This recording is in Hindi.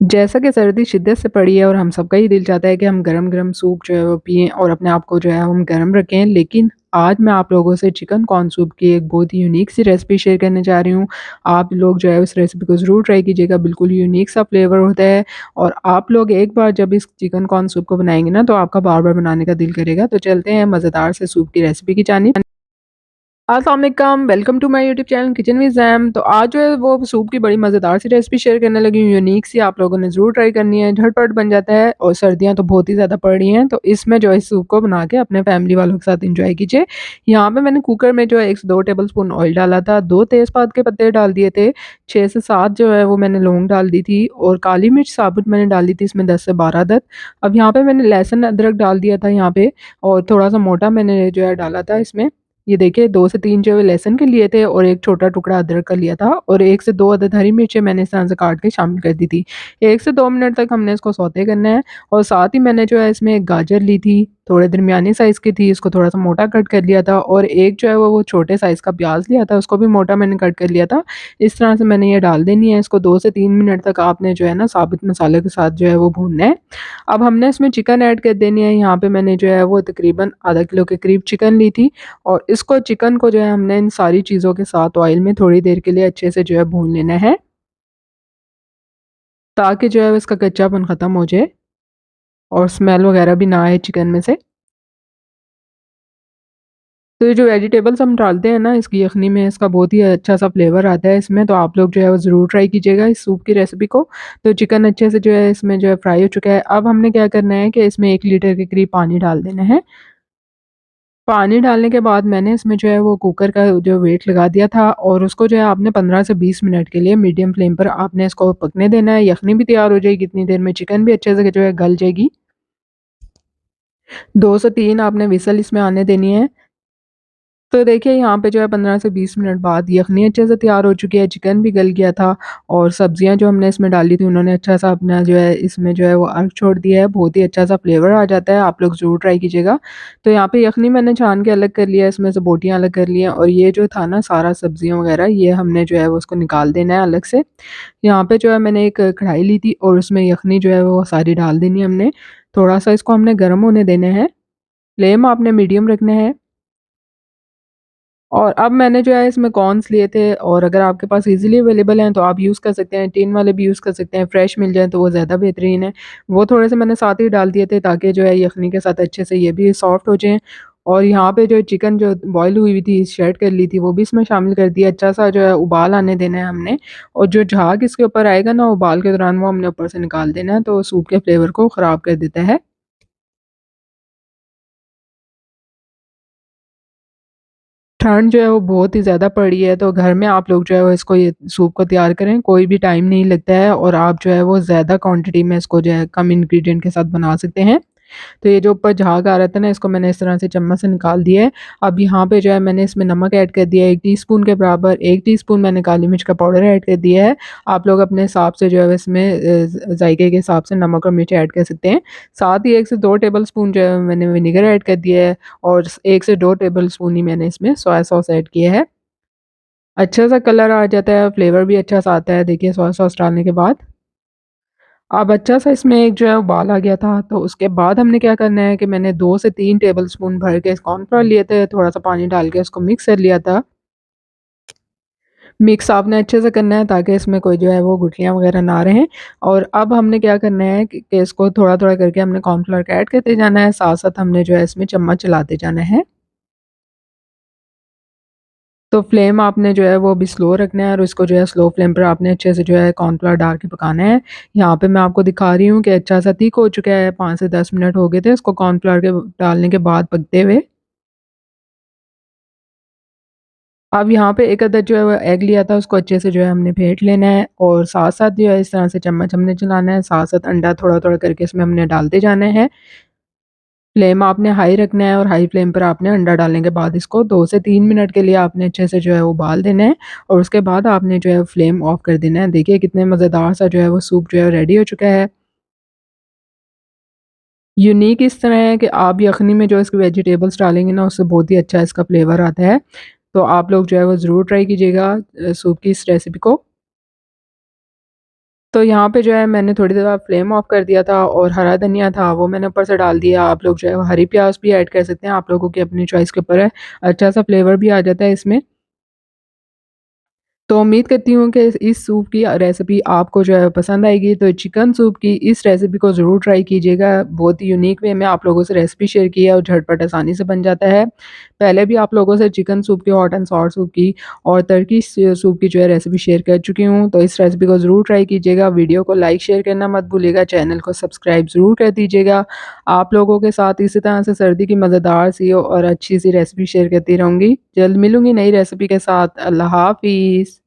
जैसा कि सर्दी शिद्दत से पड़ी है और हम सबका ही दिल चाहता है कि हम गरम-गरम सूप जो है वो पिएँ और अपने आप को जो है हम गरम रखें। लेकिन आज मैं आप लोगों से चिकन कॉर्न सूप की एक बहुत ही यूनिक सी रेसिपी शेयर करने जा रही हूँ। आप लोग जो है उस रेसिपी को ज़रूर ट्राई कीजिएगा, बिल्कुल यूनिक सा फ्लेवर होता है और आप लोग एक बार जब इस चिकन कॉर्न सूप को बनाएँगे ना तो आपका बार-बार बनाने का दिल करेगा। तो चलते हैं मज़ेदार से सूप की रेसिपी की जानिब। अस्सलाम वालेकुम, welcome to my YouTube channel kitchen with Zaim. तो आज जो है वो सूप की बड़ी मज़ेदार सी रेसिपी शेयर करने लगी हूँ, यूनिक सी आप लोगों ने ज़रूर ट्राई करनी है, झटपट बन जाता है और सर्दियाँ तो बहुत ही ज़्यादा पड़ रही हैं, तो इसमें जो है इस सूप को बना के अपने फैमिली वालों के साथ एंजॉय कीजिए। यहाँ पे मैंने कुकर में जो है 1 से 2 टेबलस्पून ऑयल डाला था, 2 तेज़पात के पत्ते डाल दिए थे, 6 से 7 जो है वो मैंने लौंग डाल दी थी और काली मिर्च साबुत मैंने डाली थी इसमें 10 से 12 अदद। अब यहाँ पे मैंने लहसुन, अदरक डाल दिया था यहाँ पे और थोड़ा-सा मोटा मैंने जो है डाला था इसमें। ये देखिए 2 से 3 जो है लहसुन के लिए थे और 1 छोटा टुकड़ा अदरक का लिया था और 1 से 2 अदद हरी मिर्चें मैंने इस तरह से काट के शामिल कर दी थी। 1 से 2 मिनट तक हमने इसको सौते करना है और साथ ही मैंने जो है इसमें एक गाजर ली थी, थोड़े दरमियानी साइज़ की थी, इसको थोड़ा-सा मोटा कट कर लिया था और एक जो है वो छोटे साइज़ का प्याज़ लिया था, उसको भी मोटा मैंने कट कर लिया था। इस तरह से मैंने ये डाल देनी है, इसको 2 से 3 मिनट तक आपने जो है ना साबुत मसाले के साथ जो है वो भूनना है। अब हमने इसमें चिकन ऐड कर देनी है, यहाँ पे मैंने जो है वो तकरीबन आधा किलो के करीब चिकन ली थी और इसको चिकन को जो है हमने इन सारी चीज़ों के साथ ऑयल में थोड़ी देर के लिए अच्छे से जो है भून लेना है, ताकि जो है इसका कच्चापन ख़त्म हो जाए और स्मेल वगैरह भी ना आए चिकन में से। तो ये जो वेजिटेबल्स हम डालते हैं ना इसकी यखनी में, इसका बहुत ही अच्छा-सा फ्लेवर आता है इसमें, तो आप लोग जो है वो ज़रूर ट्राई कीजिएगा इस सूप की रेसिपी को। तो चिकन अच्छे से जो है इसमें जो है फ्राई हो चुका है। अब हमने क्या करना है कि इसमें 1 लीटर के करीब पानी डाल देना है। पानी डालने के बाद मैंने इसमें जो है वो कुकर का जो वेट लगा दिया था और उसको जो है आपने 15 से 20 मिनट के लिए मीडियम फ्लेम पर आपने इसको पकने देना है। यखनी भी तैयार हो जाएगी इतनी देर में, चिकन भी अच्छे से जो है गल जाएगी। 2 से 3 आपने व्हिसल इसमें आने देनी है। तो देखिए यहाँ पे जो है 15 से 20 मिनट बाद यखनी अच्छे से तैयार हो चुकी है, चिकन भी गल गया था और सब्जियाँ जो हमने इसमें डाली थी उन्होंने अच्छा-सा अपना जो है इसमें जो है वो अर्क छोड़ दिया है, बहुत ही अच्छा-सा फ्लेवर आ जाता है, आप लोग ज़रूर ट्राई कीजिएगा। तो यहाँ पे यखनी मैंने छान के अलग कर लिया है, इसमें से बोटियाँ अलग कर ली हैं और ये जो था ना सारा सब्जियाँ वगैरह ये हमने जो है वो उसको निकाल देना है अलग से। यहाँ पे जो है मैंने एक कढ़ाई ली थी और उसमें यखनी जो है वो सारी डाल देनी है हमने। थोड़ा-सा इसको हमने गर्म होने देना है, फ्लेम आपने मीडियम रखना है। और अब मैंने जो है इसमें कॉर्न्स लिए थे और अगर आपके पास ईज़िली अवेलेबल हैं तो आप यूज़ कर सकते हैं, टिन वाले भी यूज़ कर सकते हैं, फ्रेश मिल जाएँ तो वो ज़्यादा बेहतरीन है। वो थोड़े-से मैंने साथ ही डाल दिए थे ताकि जो है यखनी के साथ अच्छे से ये भी सॉफ्ट हो जाएँ और यहाँ पे जो चिकन जो बॉयल हुई हुई थी, शेड कर ली थी, वो भी इसमें शामिल कर दिया। अच्छा-सा जो है उबाल आने देना है हमने और जो झाग इसके ऊपर आएगा ना उबाल के दौरान वो हमने ऊपर से निकाल देना है, तो सूप के फ्लेवर को ख़राब कर देता है। ठंड जो है वो बहुत ही ज़्यादा पड़ी है, तो घर में आप लोग जो है वो इसको ये सूप को तैयार करें, कोई भी टाइम नहीं लगता है और आप जो है वो ज़्यादा क्वांटिटी में इसको जो है कम इंग्रीडिएंट के साथ बना सकते हैं। तो ये जो ऊपर झाग आ रहा था ना इसको मैंने इस तरह से चम्मच से निकाल दिया है। अब यहाँ पे जो है मैंने इसमें नमक ऐड कर दिया है 1 टीस्पून के बराबर, 1 टीस्पून मैंने काली मिर्च का पाउडर ऐड कर दिया है। आप लोग अपने हिसाब से जो है इसमें जायके के हिसाब से नमक और मिर्च ऐड कर सकते हैं। साथ ही 1 से 2 टेबलस्पून जो है मैंने विनेगर ऐड कर दिया है और 1 से 2 टेबलस्पून ही मैंने इसमें सोया सॉस ऐड किया है। अच्छा-सा कलर आ जाता है, फ्लेवर भी अच्छा-सा आता है देखिए सोया सॉस डालने के बाद। अब अच्छा-सा इसमें एक जो है उबाल आ गया था, तो उसके बाद हमने क्या करना है कि मैंने 2 से 3 टेबलस्पून भर के कॉर्नफ्लोर लिए थे, थोड़ा-सा पानी डाल के उसको मिक्स कर लिया था। मिक्स आपने अच्छे से करना है ताकि इसमें कोई जो है वो गुठलियाँ वगैरह ना रहें और अब हमने क्या करना है कि इसको थोड़ा-थोड़ा करके हमने कॉर्नफ्लोर को ऐड करते जाना है, साथ-साथ हमने जो है इसमें चम्मच चलाते जाना है। तो फ्लेम आपने जो है वो अभी स्लो रखना है और उसको जो है स्लो फ्लेम पर आपने अच्छे से जो है कॉर्नफ्लोर डाल के पकाना है। यहाँ पे मैं आपको दिखा रही हूँ कि अच्छा-सा थिक हो चुका है, 5 से 10 मिनट हो गए थे इसको कॉर्नफ्लोर के डालने के बाद पकते हुए। अब यहाँ पे एक अदद जो है वो एग लिया था उसको अच्छे से जो है हमने फेंट लेना है और साथ-साथ जो है इस तरह से चम्मच हमने चलाना है, साथ-साथ अंडा थोड़ा-थोड़ा करके इसमें हमने डालते जाना है। फ्लेम आपने हाई रखना है और हाई फ्लेम पर आपने अंडा डालने के बाद इसको 2 से 3 मिनट के लिए आपने अच्छे से जो है उबाल देना है और उसके बाद आपने जो है फ्लेम ऑफ कर देना है। देखिए कितने मज़ेदार सा जो है वो सूप जो है रेडी हो चुका है। यूनिक इस तरह है कि आप यखनी में जो इसके वेजिटेबल्स डालेंगे ना उससे बहुत ही अच्छा इसका फ्लेवर आता है। तो आप लोग जो है वो ज़रूर ट्राई कीजिएगा सूप की इस रेसिपी को। तो यहाँ पे जो है मैंने थोड़ी देर बाद फ्लेम ऑफ कर दिया था और हरा धनिया था वो मैंने ऊपर से डाल दिया। आप लोग जो है वो हरी प्याज़ भी ऐड कर सकते हैं, आप लोगों की अपनी चॉइस के ऊपर है। अच्छा-सा फ्लेवर भी आ जाता है इसमें। तो उम्मीद करती हूँ कि इस सूप की रेसिपी आपको जो है पसंद आएगी, तो चिकन सूप की इस रेसिपी को ज़रूर ट्राई कीजिएगा। बहुत ही यूनिक वे में आप लोगों से रेसिपी शेयर की है और झटपट आसानी से बन जाता है। पहले भी आप लोगों से चिकन सूप की, हॉट एंड सॉर सूप की और टर्की सूप की जो है रेसिपी शेयर कर चुकी हूँ, तो इस रेसिपी को ज़रूर ट्राई कीजिएगा। वीडियो को लाइक शेयर करना मत भूलिएगा, चैनल को सब्सक्राइब ज़रूर कर दीजिएगा। आप लोगों के साथ इसी तरह से सर्दी की मज़ेदार सी और अच्छी सी रेसिपी शेयर करती रहूँगी। जल्द मिलूँगी नई रेसिपी के साथ। अल्लाह हाफ़िज़।